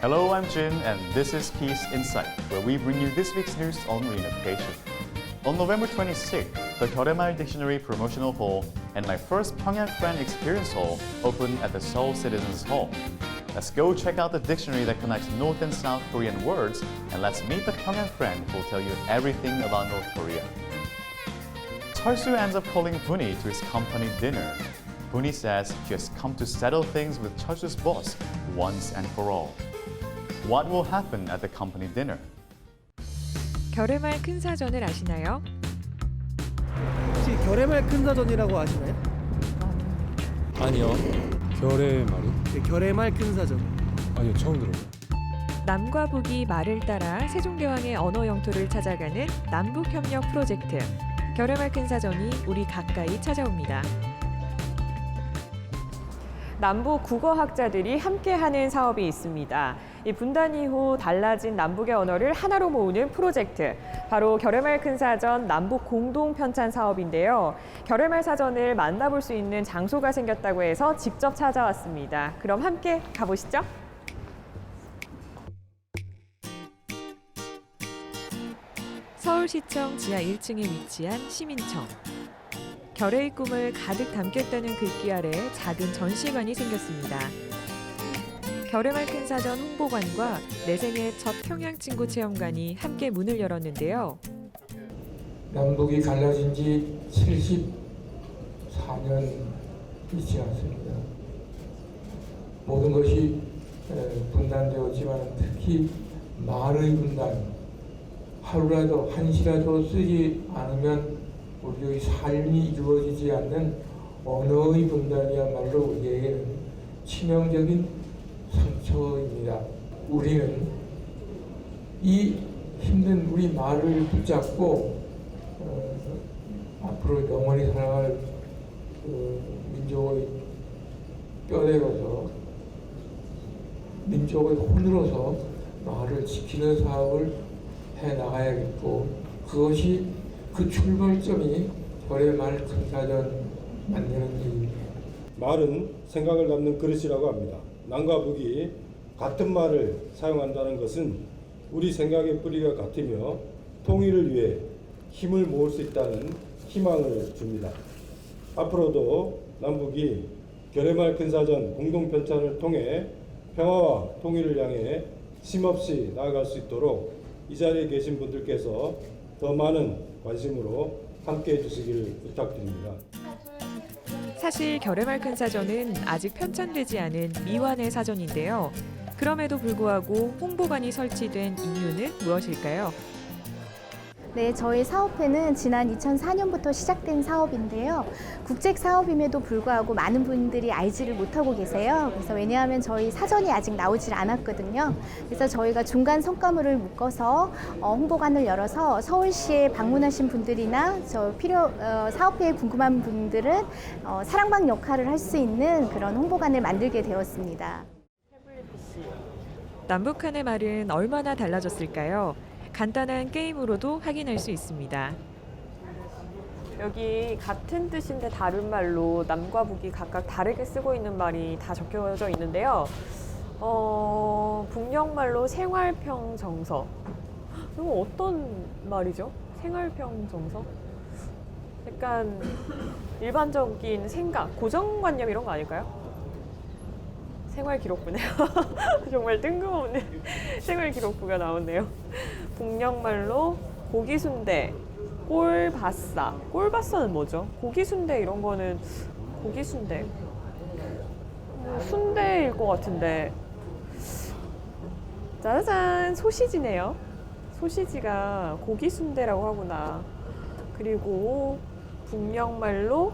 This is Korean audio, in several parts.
Hello, I'm Jin, and this is Peace Insight, where we bring you this week's news on reunification. On November 26th, the Gyeoraemal Dictionary Promotional Hall and my first Pyongyang Friend Experience Hall opened at the Seoul Citizens Hall. Let's go check out the dictionary that connects North and South Korean words, and let's meet the Pyongyang friend who will tell you everything about North Korea. Cheolsu ends up calling Buni to his company dinner. Buni says he has come to settle things with Cheolsu's boss once and for all. What will happen at the company dinner? 결의말 큰 사전을 아시나요? 혹시 결의말 큰 사전이라고 아시나요? 아니요. 결의 말이? 네, 결의말 큰 사전. 아니요, 처음 들어요. 남과 북이 말을 따라 세종대왕의 언어 영토를 찾아가는 남북협력 프로젝트. 결의말 큰 사전이 우리 가까이 찾아옵니다. 남북 국어학자들이 함께하는 사업이 있습니다. 이 분단 이후 달라진 남북의 언어를 하나로 모으는 프로젝트. 바로 결의말 큰 사전 남북 공동 편찬 사업인데요. 결의말 사전을 만나볼 수 있는 장소가 생겼다고 해서 직접 찾아왔습니다. 그럼 함께 가보시죠. 서울시청 지하 1층에 위치한 시민청. 결의의 꿈을 가득 담겠다는 글귀 아래 작은 전시관이 생겼습니다. 결의말 큰 사전 홍보관과 내 생애 첫 평양 친구 체험관이 함께 문을 열었는데요. 남북이 갈라진 지 74년이 지났습니다. 모든 것이 분단되었지만 특히 말의 분단, 하루라도 한시라도 쓰지 않으면 우리의 삶이 이루어지지 않는 언어의 분단이야말로 우리에게는 치명적인 상처입니다. 우리는 이 힘든 우리 말을 붙잡고 앞으로 영원히 살아갈 민족의 뼈대로서 민족의 혼으로서 말을 지키는 사업을 해나가야겠고 그것이 그 출발점이 결의말 큰 사전 만드는 일입니다. 말은 생각을 담는 그릇이라고 합니다. 남과 북이 같은 말을 사용한다는 것은 우리 생각의 뿌리가 같으며 통일을 위해 힘을 모을 수 있다는 희망을 줍니다. 앞으로도 남북이 결의말 큰 사전 공동 편찬을 통해 평화와 통일을 향해 쉼없이 나아갈 수 있도록 이 자리에 계신 분들께서 더 많은 관심으로 함께해 주시길 부탁드립니다. 사실 결의말 큰 사전은 아직 편찬되지 않은 미완의 사전인데요. 그럼에도 불구하고 홍보관이 설치된 이유는 무엇일까요? 네, 저희 사업회는 지난 2004년부터 시작된 사업인데요. 국책 사업임에도 불구하고 많은 분들이 알지를 못하고 계세요. 그래서 왜냐하면 저희 사전이 아직 나오질 않았거든요. 그래서 저희가 중간 성과물을 묶어서 홍보관을 열어서 서울시에 방문하신 분들이나 사업회에 궁금한 분들은 사랑방 역할을 할 수 있는 그런 홍보관을 만들게 되었습니다. 남북 한의 말은 얼마나 달라졌을까요? 간단한 게임으로도 확인할 수 있습니다. 여기 같은 뜻인데 다른 말로 남과 북이 각각 다르게 쓰고 있는 말이 다 적혀져 있는데요. 북녘말로 생활평정서. 이거 어떤 말이죠? 생활평정서? 약간 일반적인 생각, 고정관념 이런 거 아닐까요? 생활기록부네요. 정말 뜬금없는 생활기록부가 나오네요. 북녘말로 고기순대, 꼴바싸. 꼴바싸는 뭐죠? 고기순대 이런 거는 고기순대. 순대일 것 같은데. 짜자잔, 소시지네요. 소시지가 고기순대라고 하구나. 그리고 북녘말로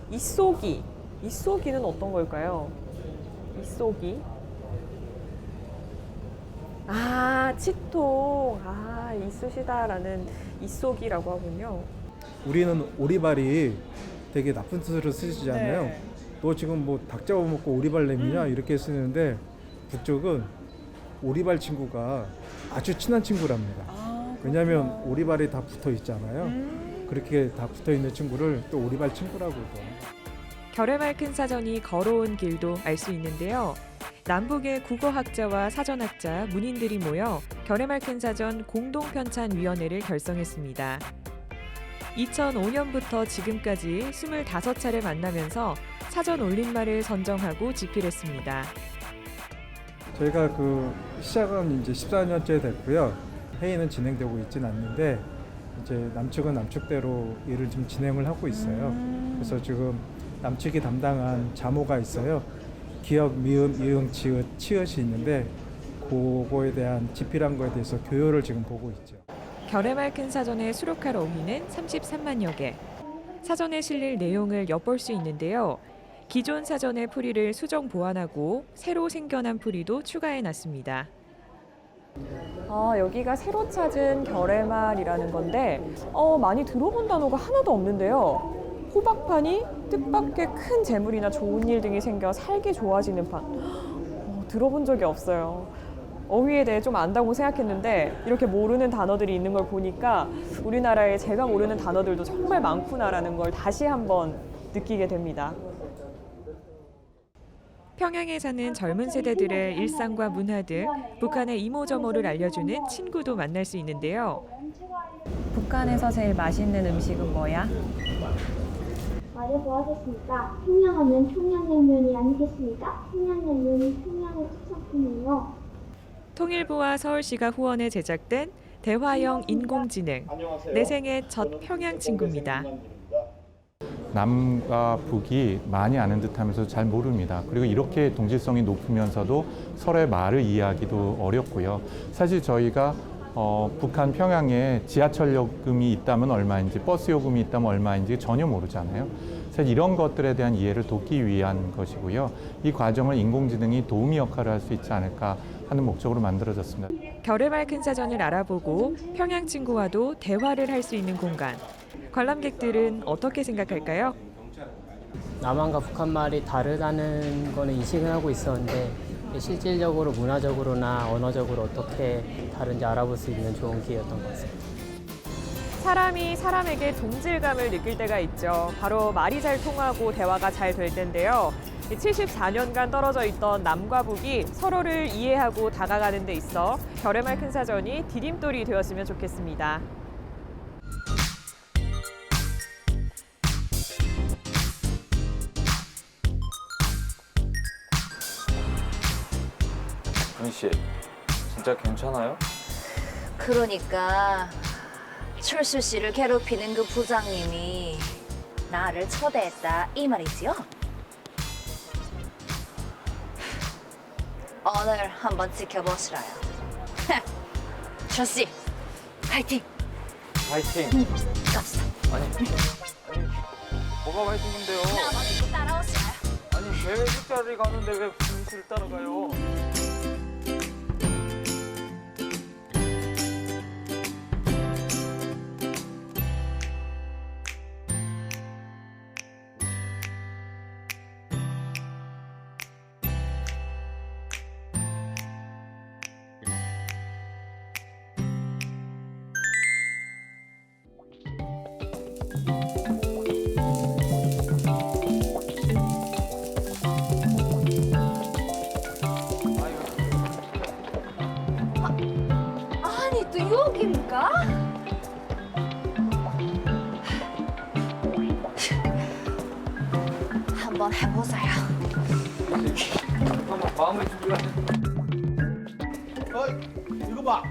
이쏘기. 이쏘기는 어떤 걸까요? 이쏘기. 아, 치통. 아, 있으시다라는 이쏘기라고 하군요. 우리는 오리발이 되게 나쁜 뜻으로 쓰시잖아요. 네. 너 지금 뭐 닭 잡아먹고 오리발 내미냐 이렇게 쓰는데 북쪽은 오리발 친구가 아주 친한 친구랍니다. 왜냐하면 오리발이 다 붙어 있잖아요. 그렇게 다 붙어 있는 친구를 또 오리발 친구라고 해요. 결의말 큰 사전이 걸어온 길도 알 수 있는데요. 남북의 국어학자와 사전학자, 문인들이 모여 결해말 큰사전 공동편찬위원회를 결성했습니다. 2005년부터 지금까지 25차례 만나면서 사전 올림말을 선정하고 집필했습니다. 저희가 시작은 이제 14년째 됐고요. 회의는 진행되고 있지는 않는데 이제 남측은 남측대로 일을 좀 진행을 하고 있어요. 그래서 지금 남측이 담당한 자모가 있어요. 기역, 미음, 이응, 지읒, 치읓이 있는데 그거에 대한 집필한 거에 대해서 교요를 지금 보고 있죠. 결해말 큰사전에 수록할 어휘는 33만여 개. 사전에 실릴 내용을 엿볼 수 있는데요. 기존 사전의 풀이를 수정 보완하고 새로 생겨난 풀이도 추가해놨습니다. 여기가 새로 찾은 결해말이라는 건데 많이 들어본 단어가 하나도 없는데요. 호박판이 뜻밖의 큰 재물이나 좋은 일 등이 생겨 살기 좋아지는 판. 들어본 적이 없어요. 어휘에 대해 좀 안다고 생각했는데 이렇게 모르는 단어들이 있는 걸 보니까 우리나라에 제가 모르는 단어들도 정말 많구나라는 걸 다시 한번 느끼게 됩니다. 평양에 사는 젊은 세대들의 일상과 문화 등 북한의 이모저모를 알려주는 친구도 만날 수 있는데요. 북한에서 제일 맛있는 음식은 뭐야? 말해보았겠습니까? 평양하면 평양냉면이 아니겠습니까? 평양냉면이 평양의 특산품이에요. 통일부와 서울시가 후원해 제작된 대화형 인공지능, 내 생의 첫 평양 친구입니다. 남과 북이 많이 아는 듯하면서 잘 모릅니다. 그리고 이렇게 동질성이 높으면서도 서로의 말을 이해하기도 어렵고요. 사실 저희가 북한 평양에 지하철 요금이 있다면 얼마인지, 버스 요금이 있다면 얼마인지 전혀 모르잖아요. 사실 이런 것들에 대한 이해를 돕기 위한 것이고요. 이 과정을 인공지능이 도우미 역할을 할 수 있지 않을까 하는 목적으로 만들어졌습니다. 결해말 큰사전을 알아보고 평양 친구와도 대화를 할 수 있는 공간. 관람객들은 어떻게 생각할까요? 남한과 북한 말이 다르다는 거는 인식을 하고 있었는데 실질적으로 문화적으로나 언어적으로 어떻게 다른지 알아볼 수 있는 좋은 기회였던 것 같습니다. 사람이 사람에게 동질감을 느낄 때가 있죠. 바로 말이 잘 통하고 대화가 잘 될 텐데요. 74년간 떨어져 있던 남과 북이 서로를 이해하고 다가가는 데 있어 결해말 큰사전이 디딤돌이 되었으면 좋겠습니다. 은희 씨, 진짜 괜찮아요? 그러니까 철수 씨를 괴롭히는 그 부장님이 나를 초대했다 이 말이지요? 오늘 한번 지켜보시라요. 철수 씨, 파이팅! 파이팅! 갑시다. 아니, 뭐가 파이팅인데요? 나만 믿고 따라오시라요. 아니, 대회 숙제를 가는데 왜 은희 씨를 따라가요? 아니 또 여기입니까? 한번 해보자요. 잠깐만, 마음의 준비가 이거 봐.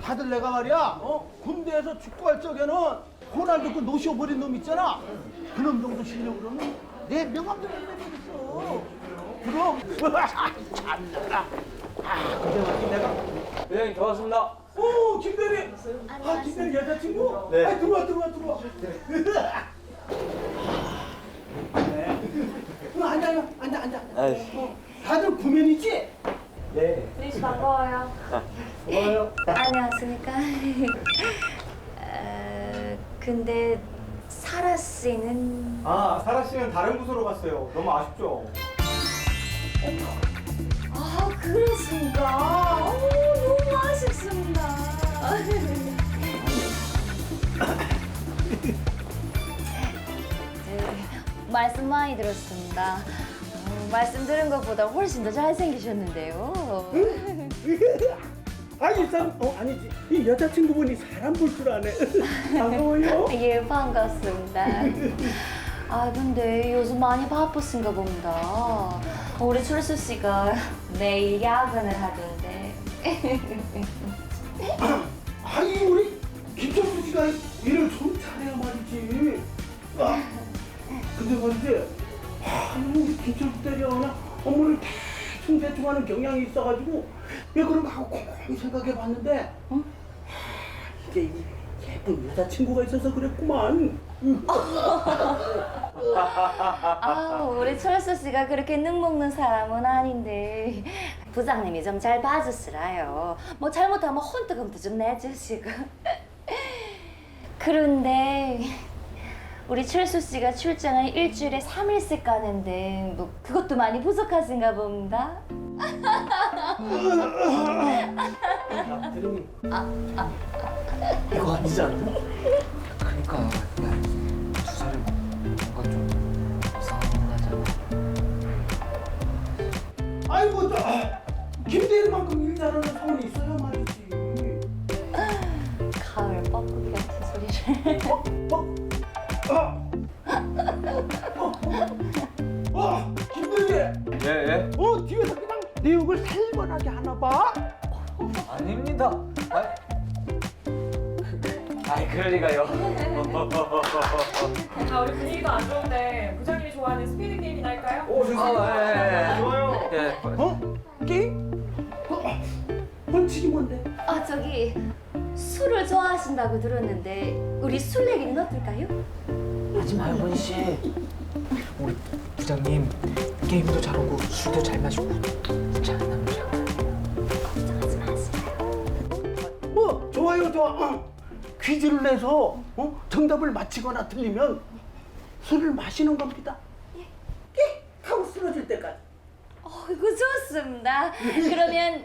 다들 내가 말이야. 군대에서 축구할 적에는 호날두 그 노쇼버린 놈 있잖아. 그놈 정도 실력으로는 내 명함도 못 내겠어. 그럼. 참나. 근데 어떻게 내가. 회장님, 좋았습니다. 오, 김대리. 김대리 여자친구? 네. 들어와. 앉아. 다들 구면이지? 네. 우리 반가워요. 고마워요. 안녕하십니까. 근데 사라 씨는 사라 씨는 다른 부서로 갔어요. 너무 아쉽죠? 그러신가? 너무 아쉽습니다. 말씀 많이 들었습니다. 말씀 들은 것보다 훨씬 더 잘생기셨는데요. 아니 이 사람 아니지 이 여자친구분이 사람 볼 줄 아네. 반가워요. 예, 반갑습니다. 아, 근데 요즘 많이 바쁘신가 봅니다. 우리 철수 씨가 매일 야근을 하던데. 아니 우리 김철수 씨가 일을 좀 잘해야 말이지. 근데 말이지 우리 김철수 대리하나 업무를 대충 하는 경향이 있어가지고 왜 그런가 하고 곰곰이 생각해봤는데 이게 이 예쁜 여자친구가 있어서 그랬구만. 아, 우리 철수 씨가 그렇게 능먹는 사람은 아닌데 부장님이 좀 잘 봐주시라요. 뭐 잘못하면 혼트금도 좀 내주시고. 그런데 우리 철수 씨가 출장을 일주일에 3일씩 가는데 뭐 그것도 많이 부족하신가 봅니다. 이거 아니지 않나? 그러니까 두 사람 뭔가 좀 이상한 거잖아. 아이고 김대리만큼 일 잘하는 사원이 있어야 말이지. 가을 뻐꾸기 같은 소리를. 김대리. 예. 뒤에서 그냥 내용을 살벌하게 하나 봐. 아닙니다. 아이 그럴 리가요. 아, 우리 분위기도 안 좋은데 부장님이 좋아하는 스피드 게임이나 할까요? 좋아요. 게임? 벌칙이 뭔데? 아, 저기 술을 좋아하신다고 들었는데 우리 술 얘기는 어떨까요? 하지 마요, 원희 씨. 우리 부장님 게임도 잘하고 술도 잘 마시고 잘하는 남자. 걱정하지 마세요. 뭐 좋아. 퀴즈를 내서 정답을 맞히거나 틀리면 술을 마시는 겁니다. 하고 쓰러질 때까지. 이거 좋습니다. 그러면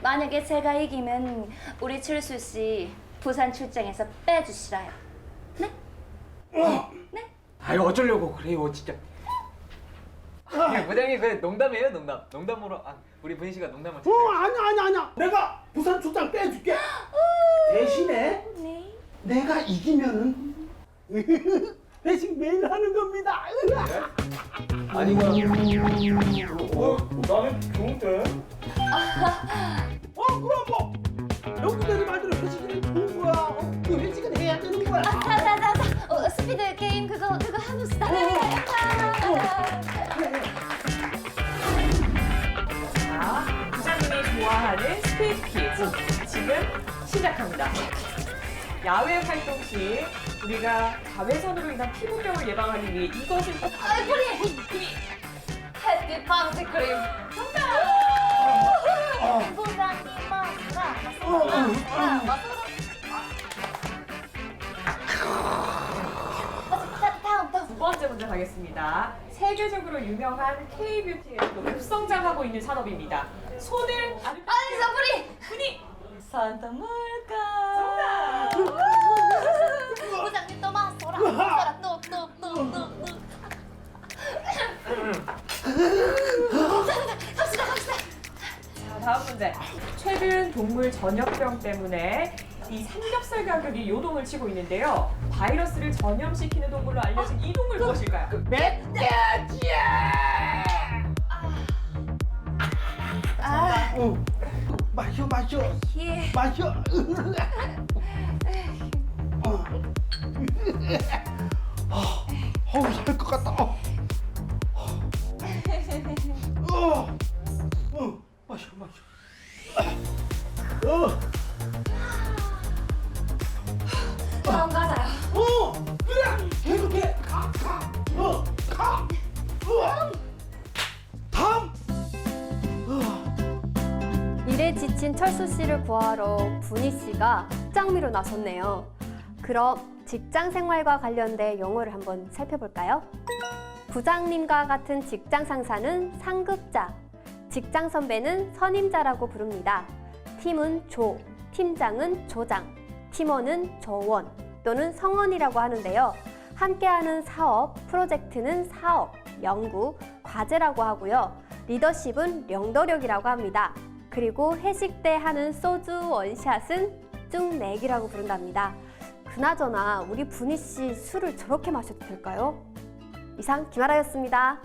만약에 제가 이기면 우리 철수 씨 부산 출장에서 빼주시라요. 네? 네? 아유 어쩌려고 그래요 진짜. 부장님 그 농담이에요 농담. 농담으로 우리 분희 씨가 농담을. 아니야. 내가 부산 출장 빼줄게. 대신에 네. 내가 이기면은 대신 매일 하는 겁니다. 아니 그 나는 좋은데. 그럼 뭐 여기들이 말대로 회식은 좋은 거야. 그 회식은 해야 되는 거야. 자. 스피드 게임 그거 해봅시다. 자, 부장님이 좋아하는 스피드 퀴즈 지금 시작합니다. 야외 활동 시 우리가 자외선으로 인한 피부병을 예방하기 위해 이것을 꼭 뿌리! 햇빛 방지 크림 정답! 부장님 마스라 다음 두 번째 문제 가겠습니다. 세계적으로 유명한 K-뷰티에도 급성장하고 있는 산업입니다. 손을 뿌리! 산타몰카 부장님 또 마스라 또 갑시다. 자, 다음 문제. 최근 동물 전염병 때문에 이 삼겹살 가격이 요동을 치고 있는데요. 바이러스를 전염시키는 동물로 알려진 이 동물 무엇일까요? 멧돼지야! 마셔. 예. 마셔. 살 것 같다. 마셔. 다음 가자요. 그래. 계속해. 가. 다음. 일에 지친 철수 씨를 구하러 분희 씨가 직장미로 나섰네요. 그럼 직장 생활과 관련된 용어를 한번 살펴볼까요? 부장님과 같은 직장 상사는 상급자, 직장 선배는 선임자라고 부릅니다. 팀은 조, 팀장은 조장, 팀원은 조원 또는 성원이라고 하는데요. 함께하는 사업, 프로젝트는 사업, 연구, 바제라고 하고요. 리더십은 령더력이라고 합니다. 그리고 회식 때 하는 소주 원샷은 쭉내기라고 부른답니다. 그나저나 우리 분희 씨 술을 저렇게 마셔도 될까요? 이상 김아라였습니다.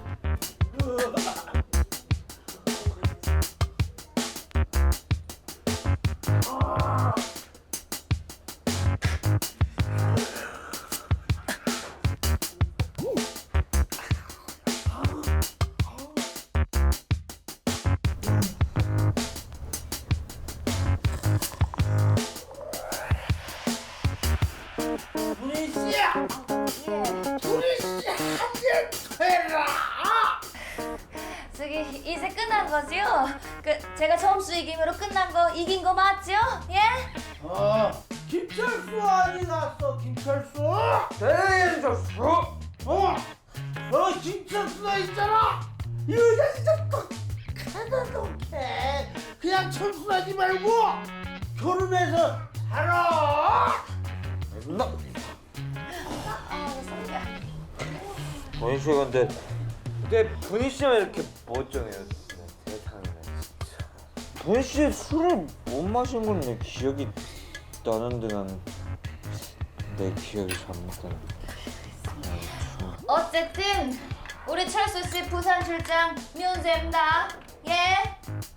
분희 씨! 분희 씨 한잔 해라! 저기 이제 끝난 거지요? 제가 점수 이김으로 끝난 거 이긴 거 맞죠? 예? 김철수 아니났어 김철수? 네 김철수. 김철수가 있잖아. 이 여자 진짜 똑똑해. 그냥 철수하지 말고 결혼해서 살아. 분희 씨 근데 분희 씨만 이렇게 멀쩡해요. 세상에 진짜. 분희 씨 술을 못 마신 건 내 기억이 나는데 난 내 기억이 잘못되네. 어쨌든 우리 철수 씨 부산 출장 면제입니다. 예?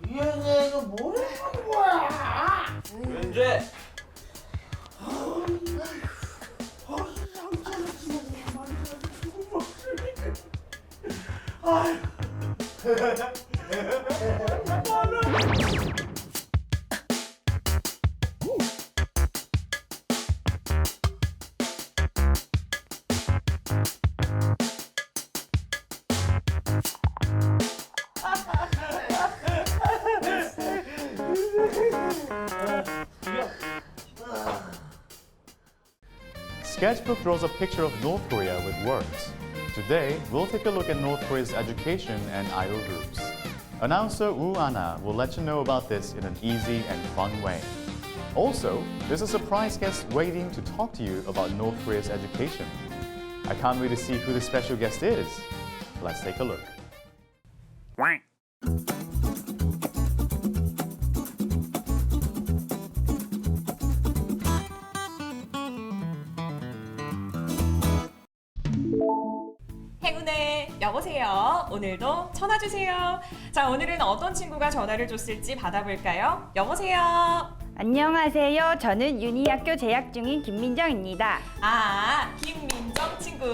이 여자애는 뭘 하는 거야? 면제. Sketchbook draws a picture of North Korea with words. Today, we'll take a look at North Korea's education and idol groups. Announcer Woo Anna will let you know about this in an easy and fun way. Also, there's a surprise guest waiting to talk to you about North Korea's education. I can't wait to see who the special guest is. Let's take a look. 행운의 여보세요. 오늘도 전화 주세요. 자, 오늘은 어떤 친구가 전화를 줬을지 받아볼까요? 여보세요. 안녕하세요. 저는 윤희학교 재학 중인 김민정입니다. 아, 김민정 친구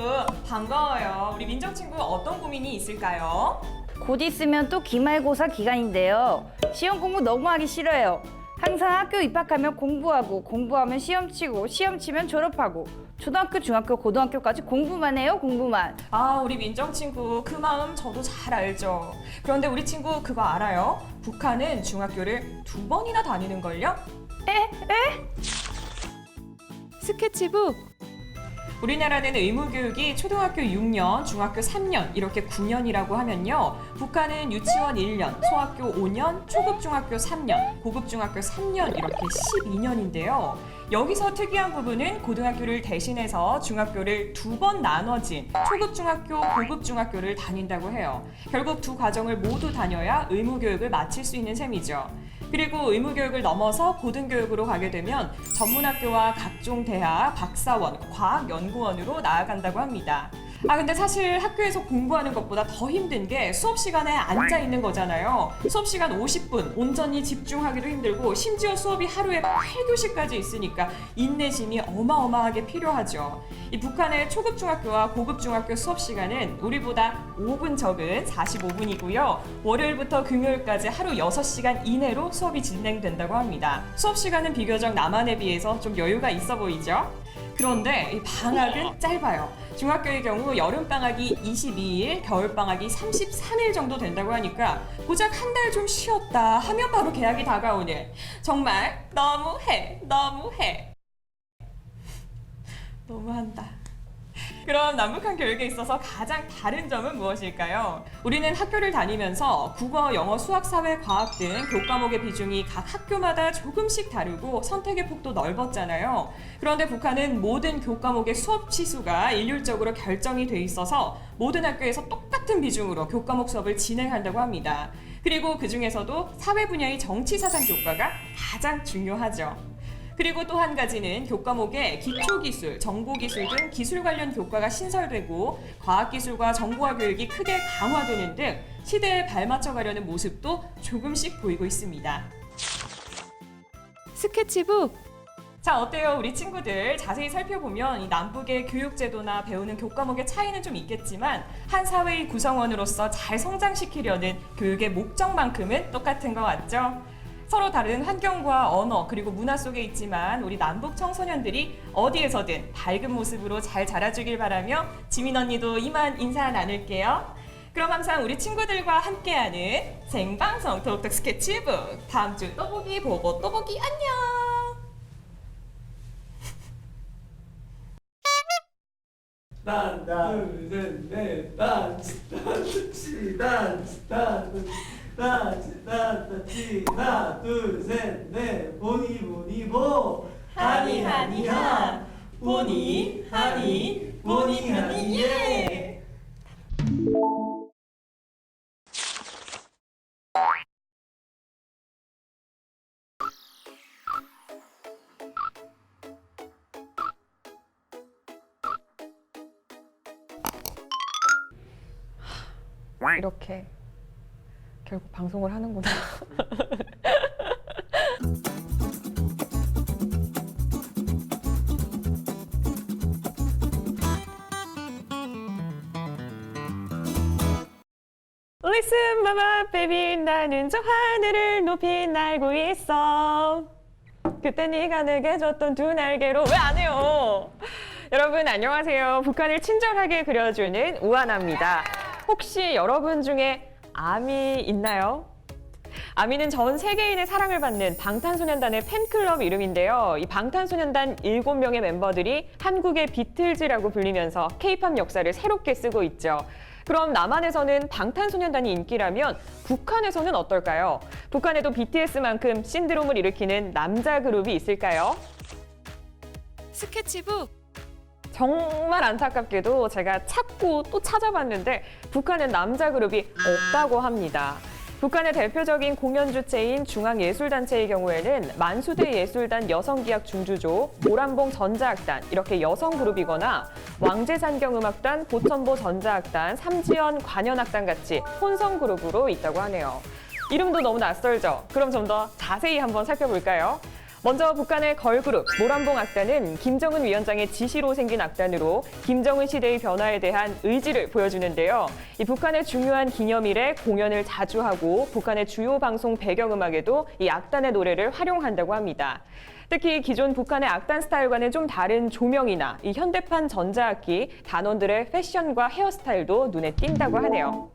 반가워요. 우리 민정 친구 어떤 고민이 있을까요? 곧 있으면 또 기말고사 기간인데요. 시험 공부 너무 하기 싫어요. 항상 학교 입학하면 공부하고, 공부하면 시험 치고, 시험 치면 졸업하고, 초등학교, 중학교, 고등학교까지 공부만 해요, 공부만. 아, 우리 민정 친구 그 마음 저도 잘 알죠. 그런데 우리 친구 그거 알아요? 북한은 중학교를 2번이나 다니는걸요? 에? 스케치북. 우리나라는 의무교육이 초등학교 6년, 중학교 3년 이렇게 9년이라고 하면요. 북한은 유치원 1년, 소학교 5년, 초급중학교 3년, 고급중학교 3년 이렇게 12년인데요. 여기서 특이한 부분은 고등학교를 대신해서 중학교를 2번 나눠진 초급중학교, 고급중학교를 다닌다고 해요. 결국 두 과정을 모두 다녀야 의무교육을 마칠 수 있는 셈이죠. 그리고 의무교육을 넘어서 고등교육으로 가게 되면 전문학교와 각종 대학, 박사원, 과학연구원으로 나아간다고 합니다. 아, 근데 사실 학교에서 공부하는 것보다 더 힘든 게 수업 시간에 앉아 있는 거잖아요. 수업 시간 50분 온전히 집중하기도 힘들고 심지어 수업이 하루에 8교시까지 있으니까 인내심이 어마어마하게 필요하죠. 이 북한의 초급중학교와 고급중학교 수업 시간은 우리보다 5분 적은 45분이고요. 월요일부터 금요일까지 하루 6시간 이내로 수업이 진행된다고 합니다. 수업 시간은 비교적 남한에 비해서 좀 여유가 있어 보이죠? 그런데 이 방학은 짧아요. 중학교의 경우 여름방학이 22일, 겨울방학이 33일 정도 된다고 하니까 고작 한 달 좀 쉬었다 하면 바로 개학이 다가오는, 정말 너무해. 너무한다. 그럼 남북한 교육에 있어서 가장 다른 점은 무엇일까요? 우리는 학교를 다니면서 국어, 영어, 수학, 사회, 과학 등 교과목의 비중이 각 학교마다 조금씩 다르고 선택의 폭도 넓었잖아요. 그런데 북한은 모든 교과목의 수업 취수가 일률적으로 결정이 돼 있어서 모든 학교에서 똑같은 비중으로 교과목 수업을 진행한다고 합니다. 그리고 그 중에서도 사회 분야의 정치사상 교과가 가장 중요하죠. 그리고 또 한 가지는 교과목에 기초기술, 정보기술 등 기술 관련 교과가 신설되고 과학기술과 정보화 교육이 크게 강화되는 등 시대에 발맞춰 가려는 모습도 조금씩 보이고 있습니다. 스케치북! 자, 어때요? 우리 친구들 자세히 살펴보면 이 남북의 교육제도나 배우는 교과목의 차이는 좀 있겠지만 한 사회의 구성원으로서 잘 성장시키려는 교육의 목적만큼은 똑같은 것 같죠? 서로 다른 환경과 언어 그리고 문화 속에 있지만 우리 남북 청소년들이 어디에서든 밝은 모습으로 잘 자라주길 바라며 지민 언니도 이만 인사 나눌게요. 그럼 항상 우리 친구들과 함께하는 생방송 톡톡 스케치북 다음 주 또 보기 보고 또 보기 안녕. 하나 둘셋넷 단치 하나 둘셋넷 보니 보 하니 하 보니 하니 예. 이렇게 결국 방송을 하는구나. Listen, mama, baby, 나는 저 하늘을 높이 날고 있어. 그때 네가 내게 줬던 두 날개로 왜 안 해요? 여러분 안녕하세요. 북한을 친절하게 그려주는 우하나입니다. 혹시 여러분 중에 아미 있나요? 아미는 전 세계인의 사랑을 받는 방탄소년단의 팬클럽 이름인데요. 이 방탄소년단 7명의 멤버들이 한국의 비틀즈라고 불리면서 K-팝 역사를 새롭게 쓰고 있죠. 그럼 남한에서는 방탄소년단이 인기라면 북한에서는 어떨까요? 북한에도 BTS만큼 신드롬을 일으키는 남자 그룹이 있을까요? 스케치북! 정말 안타깝게도 제가 찾고 또 찾아봤는데 북한엔 남자 그룹이 없다고 합니다. 북한의 대표적인 공연 주체인 중앙예술단체의 경우에는 만수대 예술단 여성기악 중주조, 모란봉 전자악단 이렇게 여성 그룹이거나 왕제산경음악단, 보천보 전자악단, 삼지연 관현악단 같이 혼성 그룹으로 있다고 하네요. 이름도 너무 낯설죠? 그럼 좀 더 자세히 한번 살펴볼까요? 먼저 북한의 걸그룹 모란봉 악단은 김정은 위원장의 지시로 생긴 악단으로 김정은 시대의 변화에 대한 의지를 보여주는데요. 이 북한의 중요한 기념일에 공연을 자주 하고 북한의 주요 방송 배경음악에도 이 악단의 노래를 활용한다고 합니다. 특히 기존 북한의 악단 스타일과는 좀 다른 조명이나 이 현대판 전자악기, 단원들의 패션과 헤어스타일도 눈에 띈다고 하네요.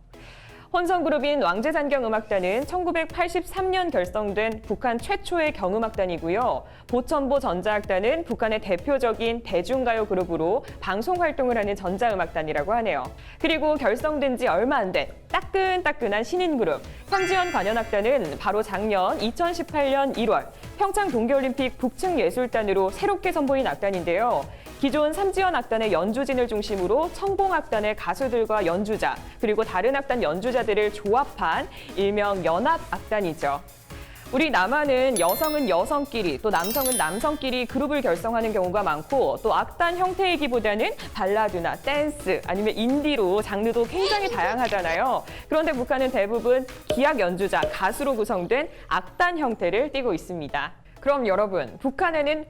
혼성그룹인 왕제산경음악단은 1983년 결성된 북한 최초의 경음악단이고요. 보천보 전자악단은 북한의 대표적인 대중가요 그룹으로 방송 활동을 하는 전자음악단이라고 하네요. 그리고 결성된 지 얼마 안 된 따끈따끈한 신인그룹 삼지연 관현악단은 바로 작년 2018년 1월 평창 동계올림픽 북측예술단으로 새롭게 선보인 악단인데요. 기존 삼지연 악단의 연주진을 중심으로 청봉악단의 가수들과 연주자, 그리고 다른 악단 연주자들을 조합한 일명 연합악단이죠. 우리 남한은 여성은 여성끼리, 또 남성은 남성끼리 그룹을 결성하는 경우가 많고 또 악단 형태이기보다는 발라드나 댄스, 아니면 인디로 장르도 굉장히 다양하잖아요. 그런데 북한은 대부분 기악 연주자, 가수로 구성된 악단 형태를 띠고 있습니다. 그럼 여러분, 북한에는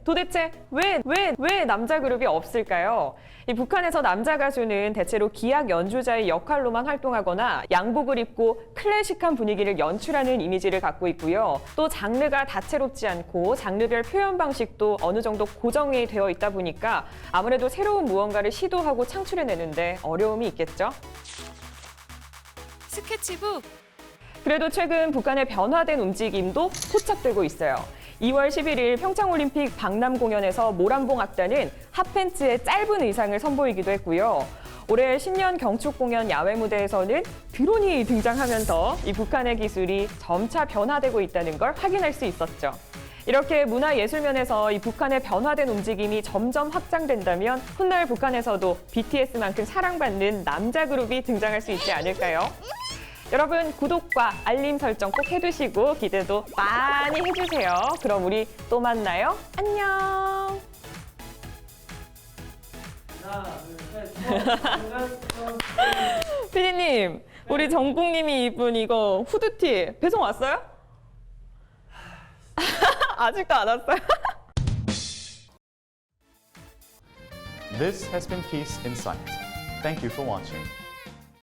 도대체 왜 남자 그룹이 없을까요? 이 북한에서 남자 가수는 대체로 기악 연주자의 역할로만 활동하거나 양복을 입고 클래식한 분위기를 연출하는 이미지를 갖고 있고요. 또 장르가 다채롭지 않고 장르별 표현 방식도 어느 정도 고정이 되어 있다 보니까 아무래도 새로운 무언가를 시도하고 창출해내는데 어려움이 있겠죠? 스케치북! 그래도 최근 북한의 변화된 움직임도 포착되고 있어요. 2월 11일 평창올림픽 박람 공연에서 모란봉 악단은 핫팬츠에 짧은 의상을 선보이기도 했고요. 올해 신년 경축 공연 야외 무대에서는 드론이 등장하면서 이 북한의 기술이 점차 변화되고 있다는 걸 확인할 수 있었죠. 이렇게 문화예술면에서 이 북한의 변화된 움직임이 점점 확장된다면 훗날 북한에서도 BTS만큼 사랑받는 남자 그룹이 등장할 수 있지 않을까요? 여러분 구독과 알림 설정 꼭 해두시고 기대도 많이 해주세요. 그럼 우리 또 만나요. 안녕. 피디님, 우리 정국님이 입은 이거 후드티 배송 왔어요? 아직도 안 왔어요? This has been Peace Insight. Thank you for watching.